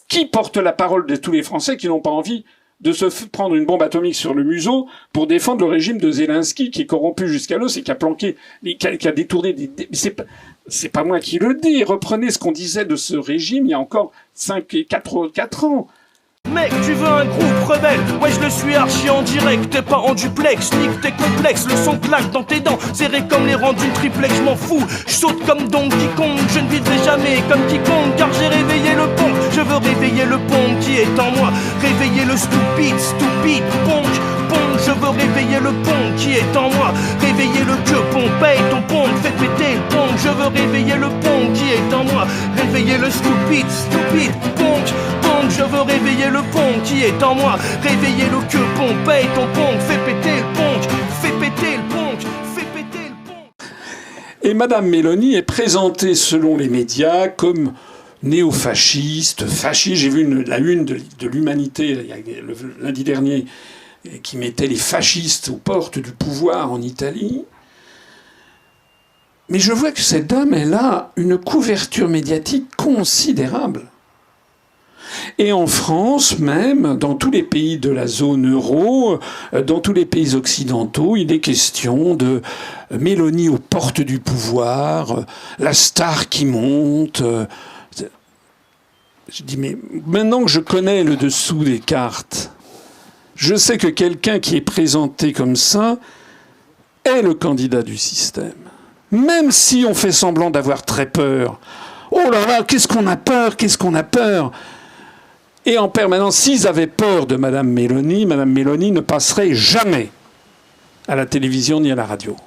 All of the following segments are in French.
Qui porte la parole de tous les Français qui n'ont pas envie de se prendre une bombe atomique sur le museau pour défendre le régime de Zelensky qui est corrompu jusqu'à l'os et qui a planqué, qui a détourné c'est pas moi qui le dis. Reprenez ce qu'on disait de ce régime il y a encore 4 ans. Mec, tu veux un groupe rebelle? Ouais, je le suis archi en direct. T'es pas en duplex, nique tes complexes. Le son claque dans tes dents, serré comme les rangs d'une triplex. Je m'en fous, je saute comme Donkey Kong. Je ne vivrai jamais comme quiconque, car j'ai réveillé le pont. Je veux réveiller le pont qui est en moi. Réveiller le stupide punk. Je veux réveiller le pont qui est en moi. Réveiller le queue pont, paye ton pont, fais péter le pont. Je veux réveiller le pont qui est en moi. Réveiller le stupide punk. Je veux réveiller le pont qui est en moi. Réveiller le queue pont, paye ton pont, fais péter le pont. Fais péter le pont, fais péter le pont. Et Madame Mélanie est présentée selon les médias comme néo-fasciste, fasciste. J'ai vu la une de l'Humanité lundi dernier qui mettait les fascistes aux portes du pouvoir en Italie. Mais je vois que cette dame, elle a une couverture médiatique considérable. Et en France même, dans tous les pays de la zone euro, dans tous les pays occidentaux, il est question de Mélanie aux portes du pouvoir, la star qui monte. Je dis, mais maintenant que je connais le dessous des cartes, je sais que quelqu'un qui est présenté comme ça est le candidat du système. Même si on fait semblant d'avoir très peur. Oh là là, qu'est-ce qu'on a peur. Et en permanence, s'ils avaient peur de Madame Mélanie ne passerait jamais à la télévision ni à la radio.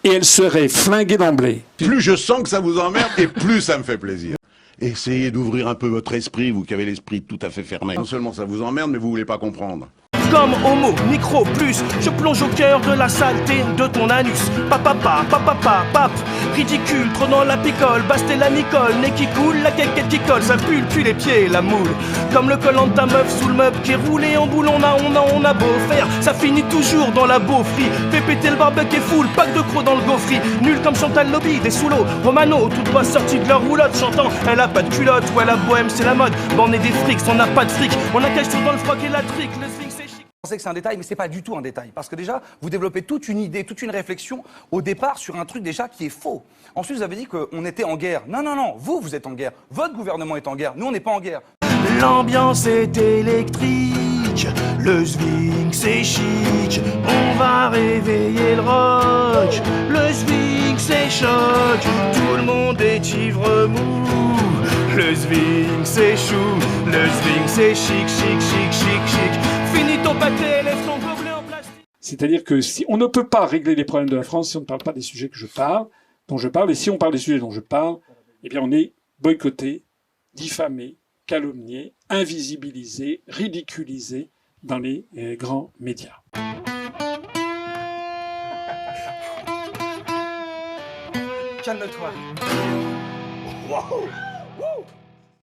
Et elle serait flinguée d'emblée. Plus je sens que ça vous emmerde, et plus ça me fait plaisir. Essayez d'ouvrir un peu votre esprit, vous qui avez l'esprit tout à fait fermé. Non seulement ça vous emmerde, mais vous voulez pas comprendre. Comme homo, micro plus, je plonge au cœur de la saleté de ton anus. Pap, ridicule, trop dans la picole, basté la Nicole, nez qui coule, la quéquette qui colle, ça pue le cul, les pieds, la moule. Comme le collant de ta meuf sous le meuble qui est roulé en boule, on a beau faire, ça finit toujours dans la beaufrie. Fais péter le barbecue et full, pack de crocs dans le gaufri. Nul comme Chantal Lobby, des sous-lots, Romano, toutes pas sorties de leur roulotte, chantant, elle a pas de culotte, ouais la bohème c'est la mode. Bon on est des frics, on n'a pas de fric, on a quelque chose dans le froc et la trique, le sphinx c'est chic. Je pensais que c'est un détail, mais c'est pas du tout un détail. Parce que déjà, vous développez toute une idée, toute une réflexion au départ sur un truc déjà qui est faux. Ensuite, vous avez dit qu'on était en guerre. Non, vous êtes en guerre. Votre gouvernement est en guerre. Nous, on n'est pas en guerre. L'ambiance est électrique, le swing c'est chic, on va réveiller le rock, le swing c'est choc, tout le monde est ivre mou, le swing c'est chou, le swing c'est chic, finis ton pâté, lève ton gobelet en plastique. C'est-à-dire que si on ne peut pas régler les problèmes de la France si on ne parle pas des sujets dont je parle, et si on parle des sujets dont je parle, eh bien on est boycotté, diffamé, calomnié, invisibilisé, ridiculisé dans les grands médias. Calme-toi. Wow.